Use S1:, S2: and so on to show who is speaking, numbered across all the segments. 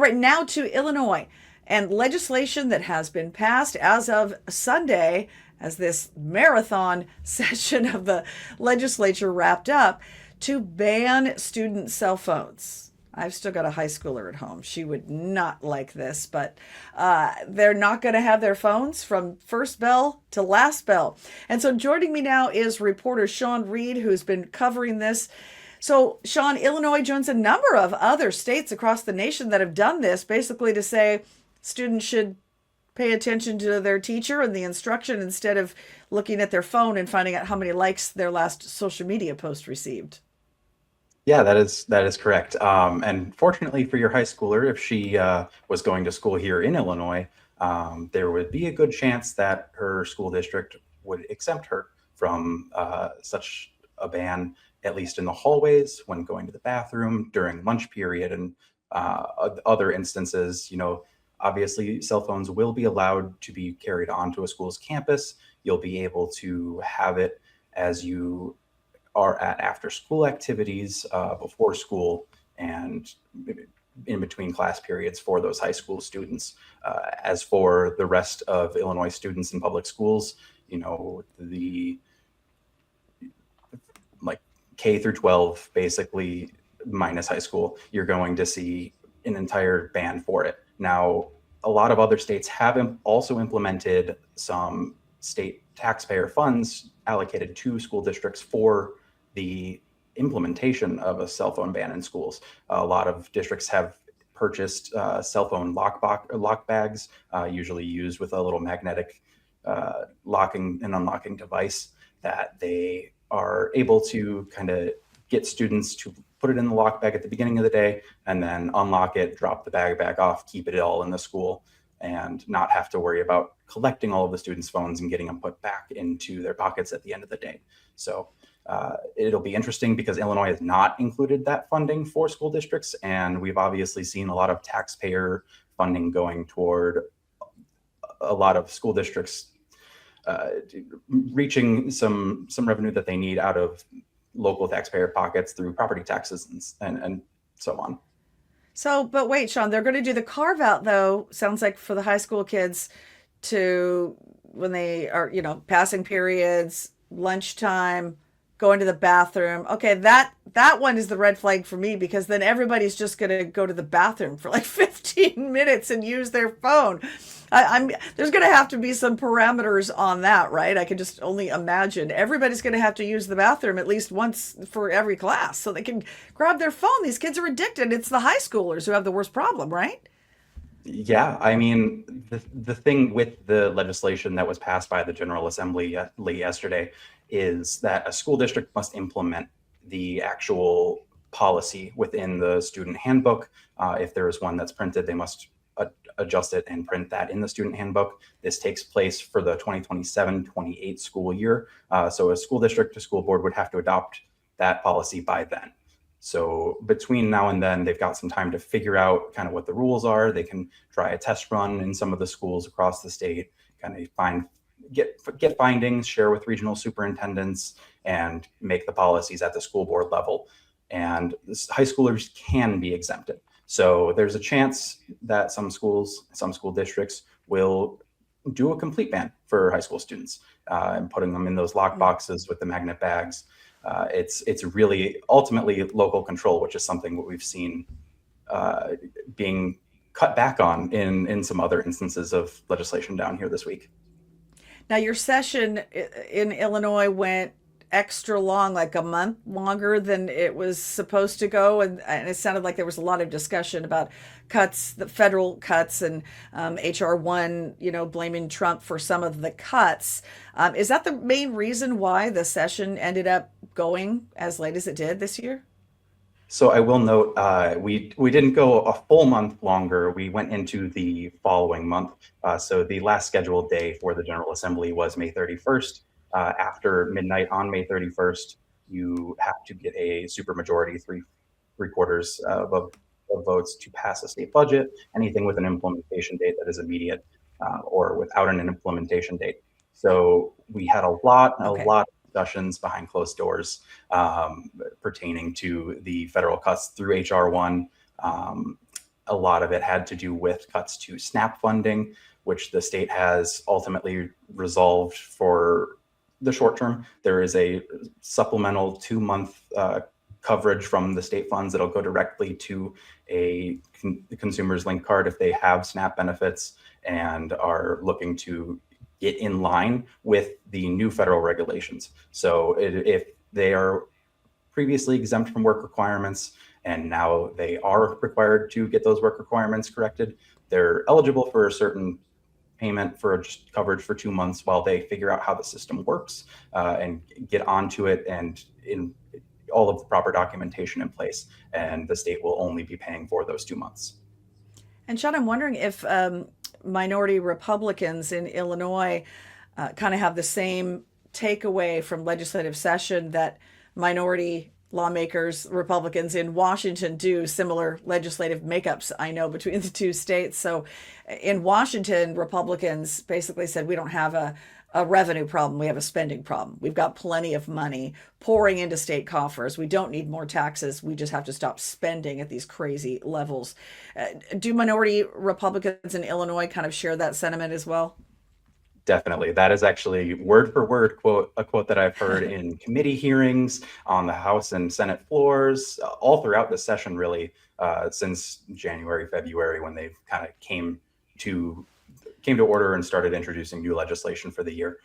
S1: right, now to Illinois and legislation that has been passed as of Sunday, as this marathon session of the legislature wrapped up, to ban student cell phones. I've still got a high schooler at home. She would not like this, but they're not going to have their phones from first bell to last bell. And so joining me now is reporter Sean Reed, who's been covering this. So, Sean, Illinois joins a number of other states across the nation that have done this, basically to say students should pay attention to their teacher and the instruction instead of looking at their phone and finding out how many likes their last social media post received.
S2: Yeah, that is correct. And fortunately for your high schooler, if she was going to school here in Illinois, there would be a good chance that her school district would exempt her from such a ban, at least in the hallways, when going to the bathroom, during lunch period, and other instances. Obviously, cell phones will be allowed to be carried onto a school's campus. You'll be able to have it as you are at after school activities, before school, and in between class periods for those high school students. As for the rest of Illinois students in public schools, the like K through 12, basically minus high school, you're going to see an entire ban for it. Now, a lot of other states have also implemented some state taxpayer funds allocated to school districts for the implementation of a cell phone ban in schools. A lot of districts have purchased cell phone lock bags, usually used with a little magnetic locking and unlocking device that they are able to kind of get students to put it in the lock bag at the beginning of the day and then unlock it, drop the bag back off, keep it all in the school, and not have to worry about collecting all of the students' phones and getting them put back into their pockets at the end of the day. So it'll be interesting because Illinois has not included that funding for school districts, and we've obviously seen a lot of taxpayer funding going toward a lot of school districts reaching some revenue that they need out of local taxpayer pockets through property taxes and so on.
S1: So, but wait, Sean, they're going to do the carve out, though, sounds like for the high school kids to when they are, passing periods, lunchtime, going to the bathroom. Okay, that one is the red flag for me because then everybody's just going to go to the bathroom for like 15 minutes and use their phone. I'm there's going to have to be some parameters on that, right? I can just only imagine everybody's going to have to use the bathroom at least once for every class so they can grab their phone. These kids are addicted. It's the high schoolers who have the worst problem, right?
S2: Yeah, I mean, the thing with the legislation that was passed by the General Assembly yesterday is that a school district must implement the actual policy within the student handbook. If there is one that's printed, they must adjust it and print that in the student handbook. This takes place for the 2027-28 school year. So a school district to school board would have to adopt that policy by then. So between now and then, they've got some time to figure out kind of what the rules are. They can try a test run in some of the schools across the state, kind of get findings, share with regional superintendents, and make the policies at the school board level. And high schoolers can be exempted. So there's a chance that some school districts will do a complete ban for high school students and putting them in those lock boxes with the magnet bags. It's really ultimately local control, which is something that we've seen being cut back on in some other instances of legislation down here this week.
S1: Now, your session in Illinois went extra long, like a month longer than it was supposed to go. And it sounded like there was a lot of discussion about cuts, the federal cuts, and HR1, blaming Trump for some of the cuts. Is that the main reason why the session ended up going as late as it did this year?
S2: So I will note, we didn't go a full month longer. We went into the following month. So the last scheduled day for the General Assembly was May 31st. After midnight on May 31st, you have to get a supermajority, three-quarters of votes to pass a state budget. Anything with an implementation date that is immediate or without an implementation date. So we had a lot of discussions behind closed doors pertaining to the federal cuts through HR1. a lot of it had to do with cuts to SNAP funding, which the state has ultimately resolved for the short term. There is a supplemental 2-month coverage from the state funds that'll go directly to a consumer's link card if they have SNAP benefits and are looking to get in line with the new federal regulations. So if they are previously exempt from work requirements and now they are required to get those work requirements corrected, they're eligible for a certain payment for just coverage for 2 months while they figure out how the system works and get onto it and in all of the proper documentation in place. And the state will only be paying for those 2 months.
S1: And Sean, I'm wondering if minority Republicans in Illinois kind of have the same takeaway from legislative session that minority lawmakers, Republicans in Washington do, similar legislative makeups, I know, between the two states. So in Washington, Republicans basically said, we don't have a revenue problem. We have a spending problem. We've got plenty of money pouring into state coffers. We don't need more taxes. We just have to stop spending at these crazy levels. Do minority Republicans in Illinois kind of share that sentiment as well?
S2: Definitely. That is actually word for word a quote that I've heard in committee hearings on the House and Senate floors, all throughout the session, really, since January, February, when they've kind of to order and started introducing new legislation for the year.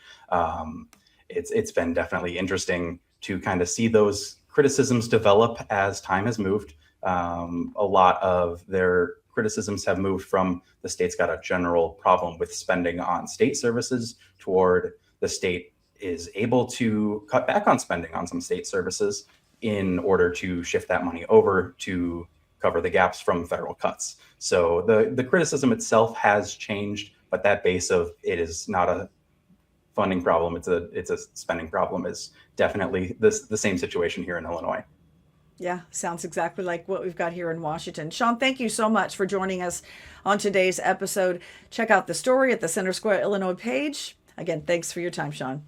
S2: It's been definitely interesting to kind of see those criticisms develop as time has moved. A lot of their criticisms have moved from the state's got a general problem with spending on state services toward the state is able to cut back on spending on some state services in order to shift that money over to cover the gaps from federal cuts. So the criticism itself has changed, but that base of it is not a funding problem, it's a spending problem is definitely the same situation here in Illinois.
S1: Yeah, sounds exactly like what we've got here in Washington. Sean, thank you so much for joining us on today's episode. Check out the story at the Center Square Illinois page. Again, thanks for your time, Sean.